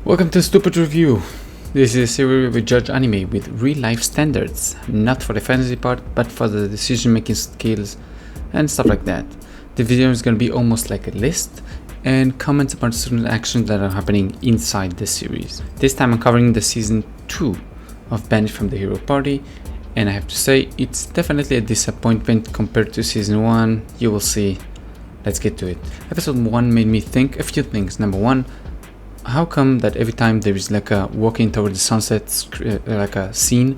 Welcome to Stupid Review. This is a series where we judge anime with real life standards, not for the fantasy part, but for the decision making skills and stuff like that. The video is going to be almost like a list and comments about certain actions that are happening inside the series. This time I'm covering the season 2 of Banished from the Hero Party, and I have to say it's definitely a disappointment compared to season 1. You will see. Let's get to it. Episode 1 made me think a few things. Number 1, how come that every time there is like a walking toward the sunset like a scene,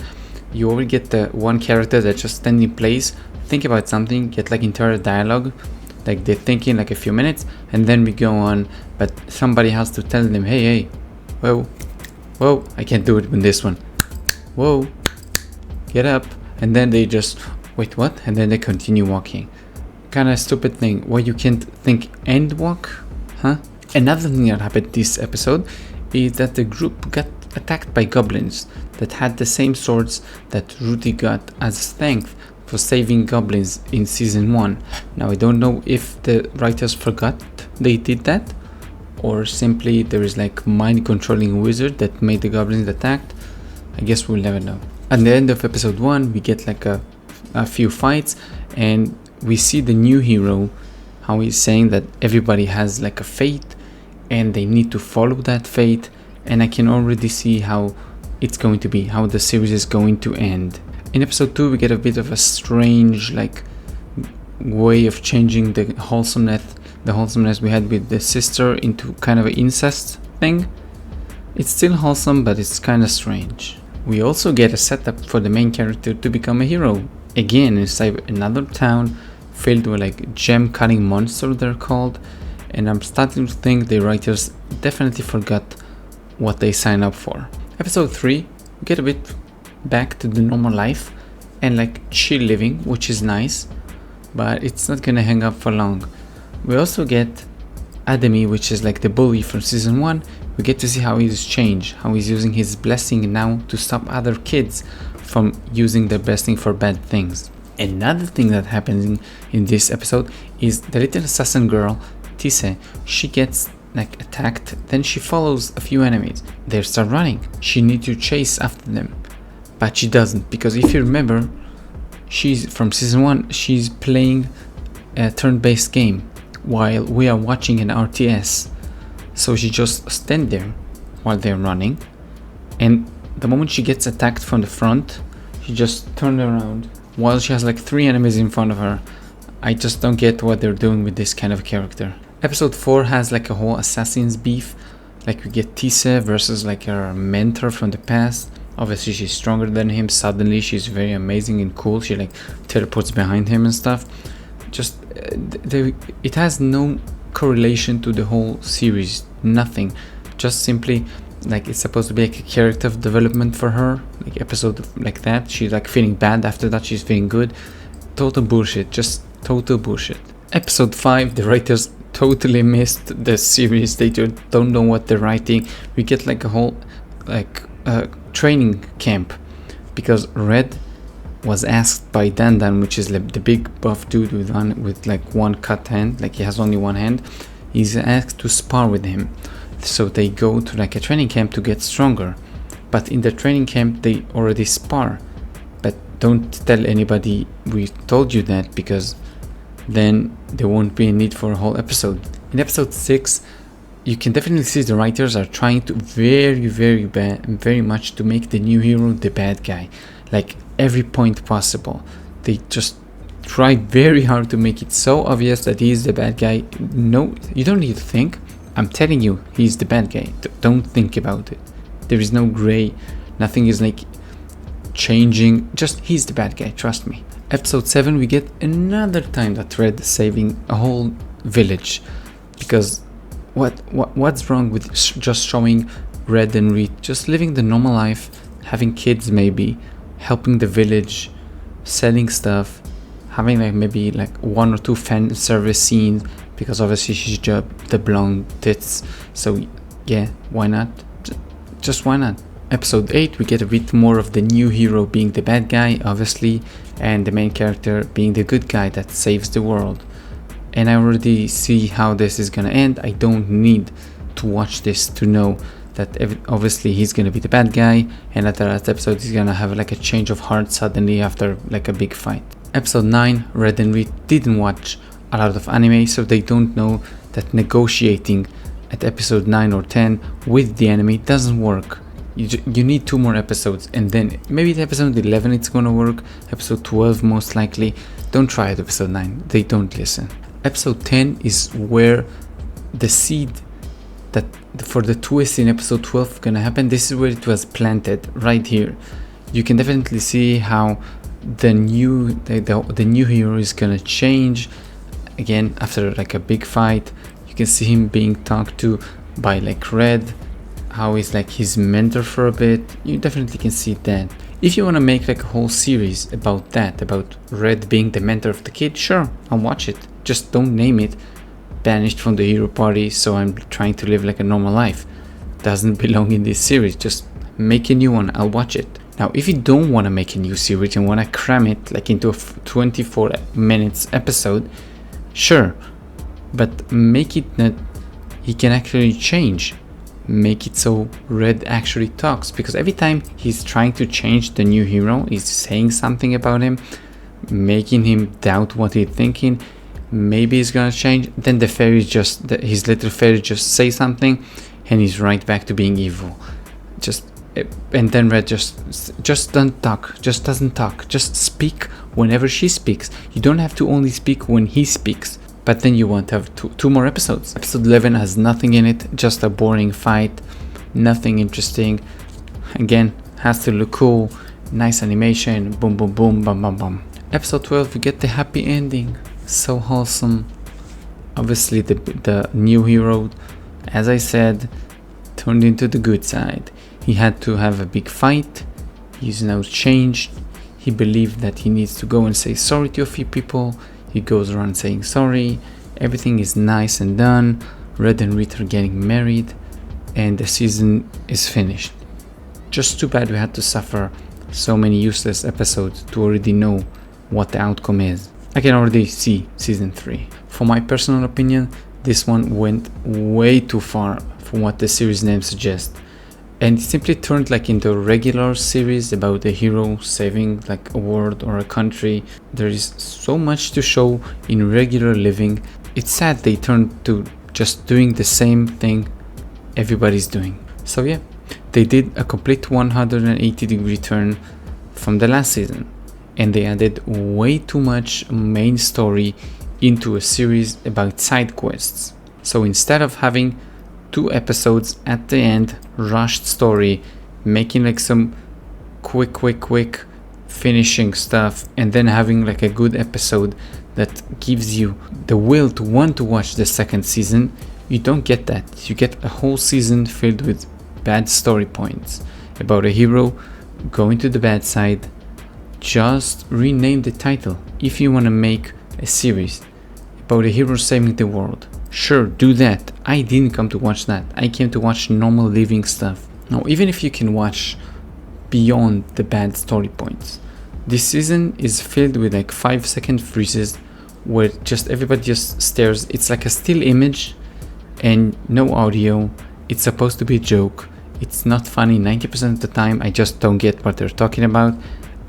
you already get the one character that just stand in place, think about something, get like entire dialogue, like they're thinking like a few minutes, and then we go on, but somebody has to tell them, hey, whoa, I can't do it with this one, whoa, get up, and then they just, wait, what? And then they continue walking. Kind of stupid thing. Why you can't think and walk? Huh? Another thing that happened this episode is that the group got attacked by goblins that had the same swords that Rudy got as thanks for saving goblins in season 1. Now I don't know if the writers forgot they did that, or simply there is like mind controlling wizard that made the goblins attacked. I guess we'll never know. At the end of episode 1 we get like a few fights, and we see the new hero, how he's saying that everybody has like a fate and they need to follow that fate, and I can already see how it's going to be, how the series is going to end. In episode 2 we get a bit of a strange like way of changing the wholesomeness we had with the sister into kind of an incest thing. It's still wholesome, but it's kind of strange. We also get a setup for the main character to become a hero again inside another town filled with like gem cutting monsters they're called, and I'm starting to think the writers definitely forgot what they signed up for. Episode 3, we get a bit back to the normal life and like chill living, which is nice, but it's not gonna hang up for long. We also get Ademi, which is like the bully from season 1. We get to see how he's changed, how he's using his blessing now to stop other kids from using their blessing for bad things. Another thing that happens in this episode is the little assassin girl, Tise. She gets like attacked, then she follows a few enemies. They start running. She needs to chase after them, but she doesn't, because if you remember, she's from season 1, she's playing a turn-based game while we are watching an RTS. So she just stands there while they're running, and the moment she gets attacked from the front, she just turns around while she has like 3 enemies in front of her. I just don't get what they're doing with this kind of character. Episode 4 has like a whole assassins beef. Like we get Tise versus like her mentor from the past. Obviously she's stronger than him. Suddenly she's very amazing and cool. She like teleports behind him and stuff. Just it has no correlation to the whole series. Nothing. Just simply like it's supposed to be like a character development for her, like episode like that. She's like feeling bad, after that she's feeling good. Total bullshit. Just total bullshit. Episode 5, the writers totally missed the series. They don't know what they're writing. We get like a whole like training camp, because Red was asked by Dan, which is like the big buff dude with like one cut hand, like he has only one hand. He's asked to spar with him. So they go to like a training camp to get stronger, but in the training camp they already spar. But don't tell anybody we told you that, because then there won't be a need for a whole episode. In episode 6 you can definitely see the writers are trying to very much to make the new hero the bad guy, like every point possible. They just try very hard to make it so obvious that he's the bad guy. No, you don't need to think. I'm telling you, he's the bad guy. Don't think about it. There is no gray. Nothing is like changing. Just he's the bad guy. Trust me. Episode 7, we get another time that Red is saving a whole village. Because what's wrong with just showing Red and Reed just living the normal life, having kids maybe, helping the village, selling stuff, having like maybe like 1 or 2 fan service scenes, because obviously she's the blonde tits. So yeah, why not? Just why not? Episode 8, we get a bit more of the new hero being the bad guy, obviously, and the main character being the good guy that saves the world. And I already see how this is gonna end. I don't need to watch this to know that obviously he's gonna be the bad guy, and at the last episode he's gonna have like a change of heart suddenly after like a big fight. Episode 9, Red and Reed didn't watch a lot of anime, so they don't know that negotiating at episode 9 or 10 with the enemy doesn't work. You need 2 more episodes, and then maybe the episode 11 it's gonna work, episode 12 most likely. Don't try it episode 9, they don't listen. Episode 10 is where the seed that for the twist in episode 12 gonna happen. This is where it was planted, right here. You can definitely see how the new hero is gonna change again after like a big fight. You can see him being talked to by like Red, how he's like his mentor for a bit. You definitely can see that. If you want to make like a whole series about that, about Red being the mentor of the kid, sure, I'll watch it. Just don't name it Banished from the Hero Party, so I'm trying to live like a normal life. Doesn't belong in this series. Just make a new one, I'll watch it. Now, if you don't want to make a new series and want to cram it like into a 24 minutes episode, sure, but make it that he can actually change. Make it so Red actually talks, because every time he's trying to change the new hero, he's saying something about him, making him doubt what he's thinking. Maybe he's gonna change, then the fairy his little fairy just say something and he's right back to being evil. And then Red just doesn't talk, just speak whenever she speaks. You don't have to only speak when he speaks, but then you won't have two more episodes. Episode 11 has nothing in it, just a boring fight, nothing interesting. Again, has to look cool, nice animation, boom boom boom, bam bam bam. Episode 12, we get the happy ending. So wholesome. Obviously the new hero, as I said, turned into the good side. He had to have a big fight. He's now changed. He believed that he needs to go and say sorry to a few people. He goes around saying sorry. Everything is nice and done. Red and Reed are getting married, and the season is finished. Just too bad we had to suffer so many useless episodes to already know what the outcome is. I can already see season 3. For my personal opinion, this one went way too far from what the series name suggests, and it simply turned like into a regular series about a hero saving like a world or a country. There is so much to show in regular living. It's sad they turned to just doing the same thing everybody's doing. So yeah, they did a complete 180-degree turn from the last season, and they added way too much main story into a series about side quests. So instead of having 2 episodes at the end, rushed story, making like some quick finishing stuff, and then having like a good episode that gives you the will to want to watch the second season, you don't get that. You get a whole season filled with bad story points about a hero going to the bad side. Just rename the title. If you want to make a series about a hero saving the world, sure, do that. I didn't come to watch that. I came to watch normal living stuff. Now, even if you can watch beyond the bad story points, this season is filled with like 5-second freezes where just everybody just stares. It's like a still image and no audio. It's supposed to be a joke. It's not funny 90% of the time. I just don't get what they're talking about.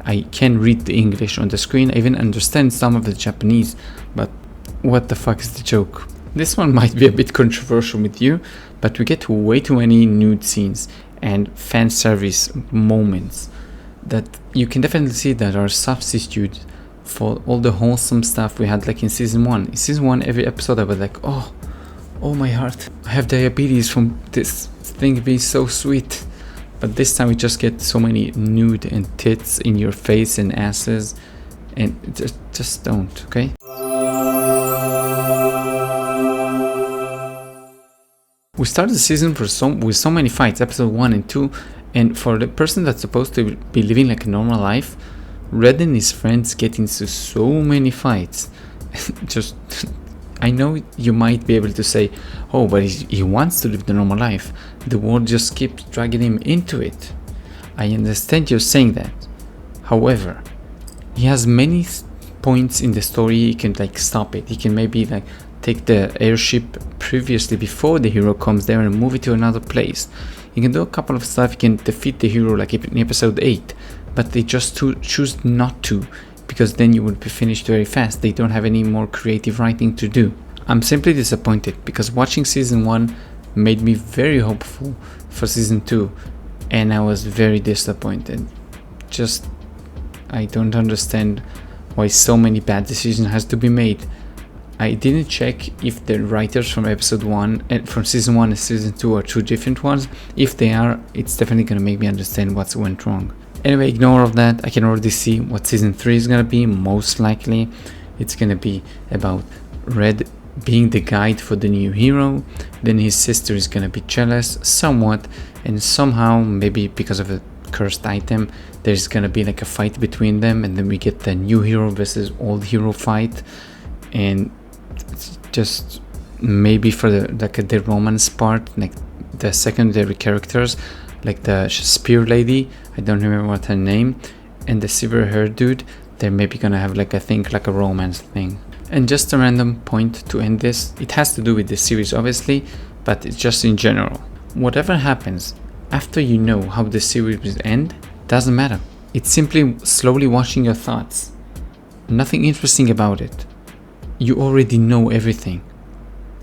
I can read the English on the screen. I even understand some of the Japanese, but what the fuck is the joke? This one might be a bit controversial with you, but we get way too many nude scenes and fan service moments that you can definitely see that are substitute for all the wholesome stuff we had like in season 1. In season 1, every episode I was like, oh my heart, I have diabetes from this thing being so sweet. But this time we just get so many nude and tits in your face and asses, and just don't, okay? We started the season with so many fights, episode 1 and 2, and for the person that's supposed to be living like a normal life, Red and his friends get into so many fights. Just, I know you might be able to say, oh, but he wants to live the normal life. The world just keeps dragging him into it. I understand you're saying that. However, he has many points in the story he can like stop it. He can maybe like take the airship previously before the hero comes there and move it to another place. You can do a couple of stuff. You can defeat the hero like in episode 8, but they just choose not to, because then you would be finished very fast. They don't have any more creative writing to do. I'm simply disappointed because watching season 1 made me very hopeful for season 2, and I was very disappointed. Just, I don't understand why so many bad decisions has to be made. I didn't check if the writers from episode 1 and from season 1 and season 2 are two different ones. If they are, it's definitely gonna make me understand what's went wrong. Anyway, ignore all of that. I can already see what season 3 is gonna be. Most likely it's gonna be about Red being the guide for the new hero. Then his sister is gonna be jealous somewhat, and somehow, maybe because of a cursed item, there's gonna be like a fight between them, and then we get the new hero versus old hero fight. And it's just maybe for the romance part, like the secondary characters, like the spear lady, I don't remember what her name, and the silver haired dude, they're maybe gonna have like a romance thing. And just a random point to end this, it has to do with the series obviously, but it's just in general. Whatever happens after you know how the series will end, doesn't matter. It's simply slowly watching your thoughts. Nothing interesting about it. You already know everything.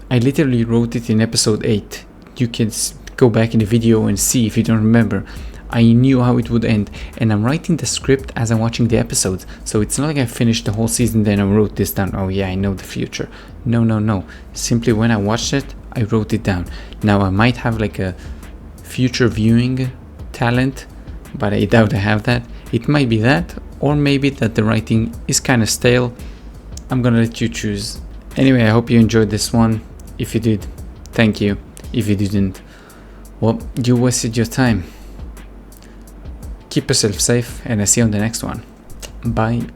I literally wrote it in episode 8. You can go back in the video and see if you don't remember. I knew how it would end, and I'm writing the script as I'm watching the episodes, so it's not like I finished the whole season then I wrote this down. Oh yeah, I know the future. No. Simply when I watched it, I wrote it down. Now I might have like a future viewing talent, but I doubt I have that. It might be that, or maybe that the writing is kind of stale. I'm gonna let you choose. Anyway, I hope you enjoyed this one. If you did, thank you. If you didn't, well, you wasted your time. Keep yourself safe, and I'll see you on the next one. Bye.